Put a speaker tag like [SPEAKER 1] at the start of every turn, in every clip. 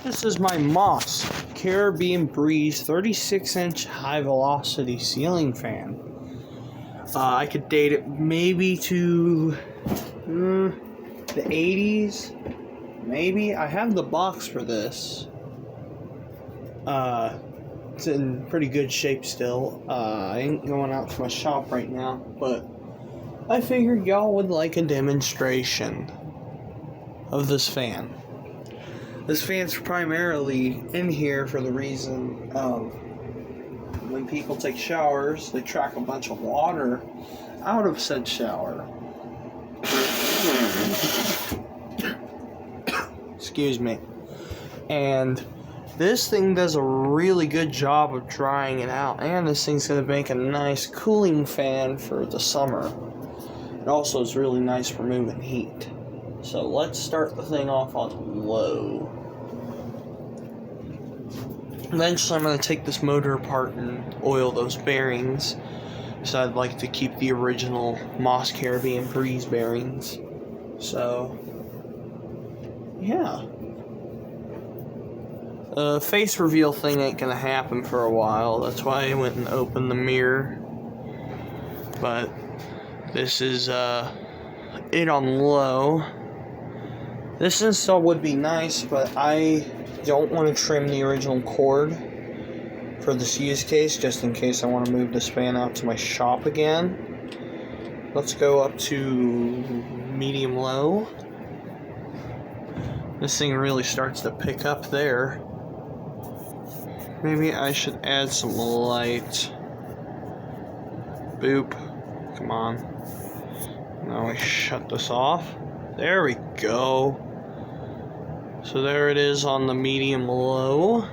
[SPEAKER 1] This is my Moss Caribbean Breeze 36-inch high-velocity ceiling fan. I could date it maybe to the 80s. Maybe. I have the box for this. It's in pretty good shape still. I ain't going out to my shop right now, but I figured y'all would like a demonstration of this fan. This fan's primarily in here for the reason when people take showers, they track a bunch of water out of said shower. Excuse me. And this thing does a really good job of drying it out, and this thing's going to make a nice cooling fan for the summer. It also is really nice for moving heat. So let's start the thing off on low. Eventually I'm going to take this motor apart and oil those bearings. So I'd like to keep the original Moss Caribbean Breeze bearings. So, yeah. The face reveal thing ain't going to happen for a while. That's why I went and opened the mirror. But this is it on low. This install would be nice, but I don't want to trim the original cord for this use case, just in case I want to move this fan out to my shop again. Let's go up to medium-low. This thing really starts to pick up there. Maybe I should add some light. Boop. Come on. Now we shut this off. There we go. So there it is on the medium-low.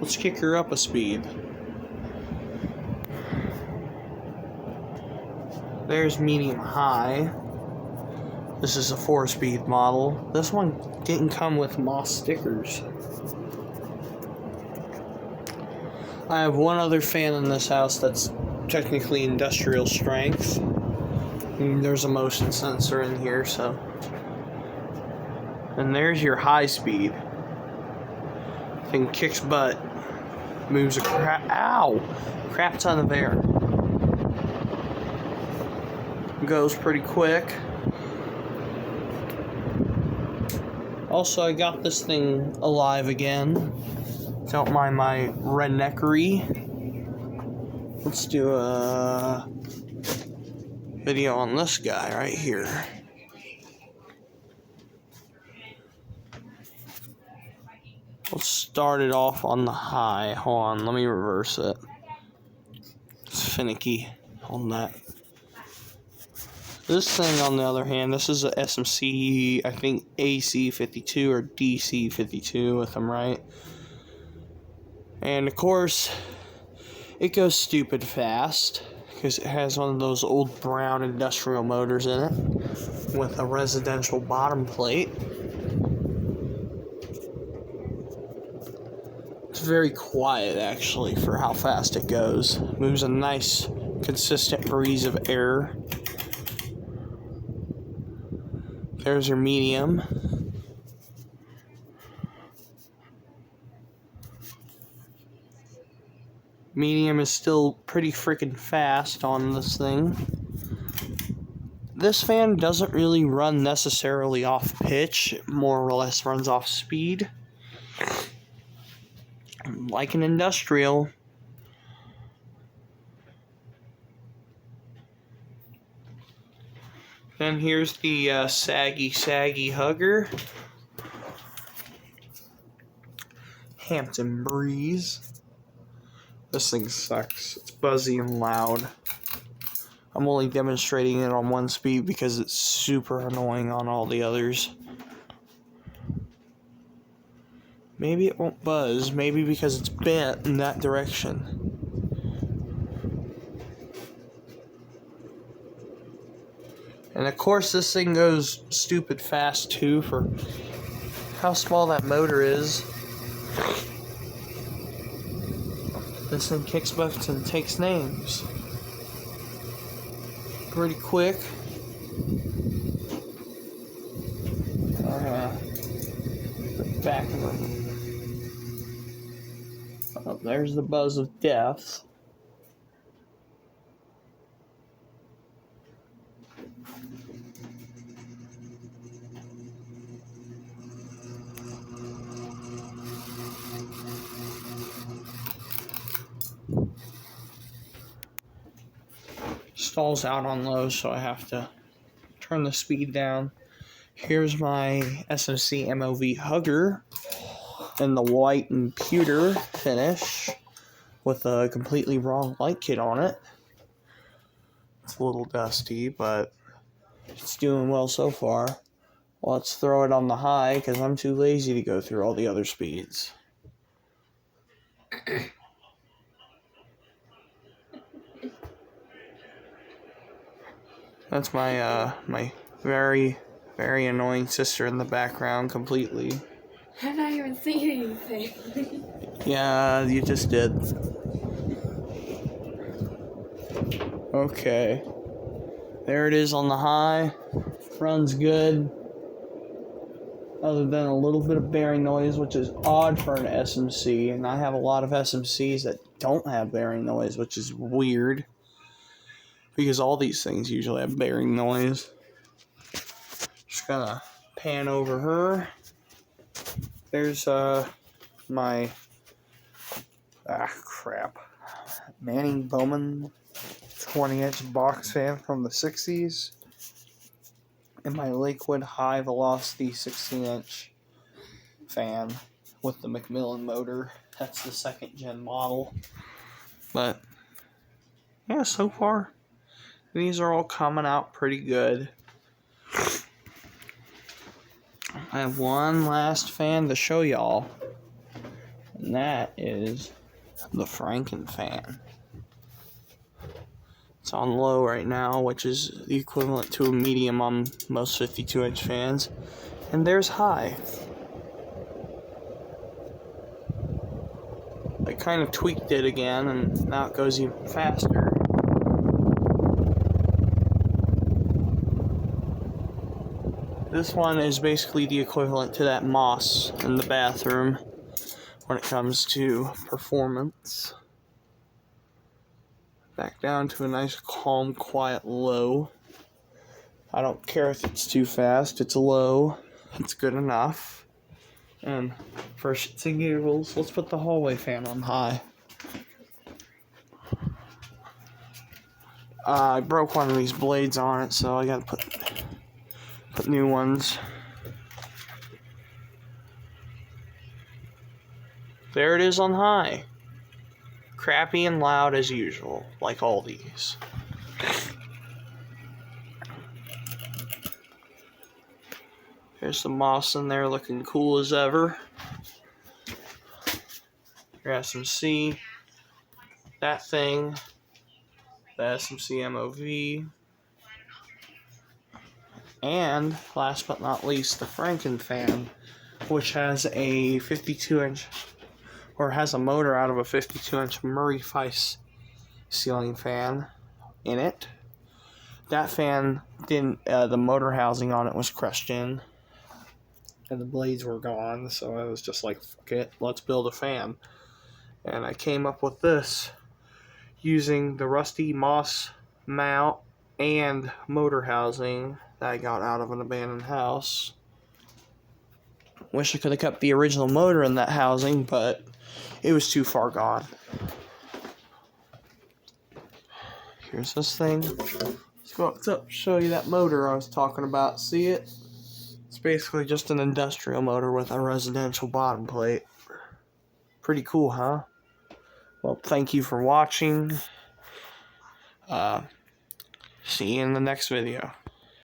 [SPEAKER 1] Let's kick her up a speed. There's medium-high. This is a 4-speed model. This one didn't come with Moss stickers. I have one other fan in this house that's technically industrial strength. And there's a motion sensor in here, so. And there's your high speed. Thing kicks butt. Moves a crap ton of air. Goes pretty quick. Also, I got this thing alive again. Don't mind my redneckery. Let's do a video on this guy right here. Let's start it off on the high. Hold on, let me reverse it. It's finicky on that. This thing, on the other hand, this is a SMC, I think AC52 or DC52, if I'm right. And of course, it goes stupid fast, because it has one of those old brown industrial motors in it, with a residential bottom plate. It's very quiet, actually, for how fast it goes. Moves a nice, consistent breeze of air. There's your medium. Medium is still pretty freaking fast on this thing. This fan doesn't really run necessarily off pitch. It more or less runs off speed. Like an industrial. Then here's the saggy hugger. Hampton Breeze. This thing sucks. It's buzzy and loud. I'm only demonstrating it on one speed because it's super annoying on all the others. Maybe it won't buzz. Maybe because it's bent in that direction. And of course this thing goes stupid fast too for how small that motor is. This thing kicks butts and takes names. Pretty quick. back of her. Oh, there's the buzz of death. Stalls out on low, so I have to turn the speed down. Here's my SMC MOV Hugger in the white and pewter finish with a completely wrong light kit on it. It's a little dusty, but it's doing well so far. Let's throw it on the high because I'm too lazy to go through all the other speeds. That's my my very, very annoying sister in the background completely.
[SPEAKER 2] I'm not even seeing anything.
[SPEAKER 1] Yeah, you just did. Okay. There it is on the high. Runs good. Other than a little bit of bearing noise, which is odd for an SMC. And I have a lot of SMCs that don't have bearing noise, which is weird. Because all these things usually have bearing noise. Just gonna pan over her. There's my Manning Bowman 20-inch box fan from the 60s. And my Lakewood high velocity 16-inch fan with the Macmillan motor. That's the 2nd gen model. But yeah, so far these are all coming out pretty good. I have one last fan to show y'all, and that is the Franken fan. It's on low right now, which is the equivalent to a medium on most 52-inch fans. And there's high. I kind of tweaked it again, and now it goes even faster. This one is basically the equivalent to that Moss in the bathroom when it comes to performance. Back down to a nice, calm, quiet low. I don't care if it's too fast, it's low. It's good enough. And for shits and giggles, let's put the hallway fan on high. I broke one of these blades on it, so I gotta put new ones. There it is on high. Crappy and loud as usual, like all these. There's the Moss in there looking cool as ever. Your SMC. That thing. The SMC MOV. And, last but not least, the Franken fan, which has a 52-inch, or has a motor out of a 52-inch Murray Feist ceiling fan in it. That fan didn't, the motor housing on it was crushed in, and the blades were gone, so I was just like, fuck it, let's build a fan. And I came up with this using the rusty Moss mount and motor housing that I got out of an abandoned house. Wish I could have kept the original motor in that housing, but it was too far gone. Here's this thing. Let's go up, show you that motor I was talking about. See it? It's basically just an industrial motor with a residential bottom plate. Pretty cool, huh? Well, thank you for watching. See you in the next video.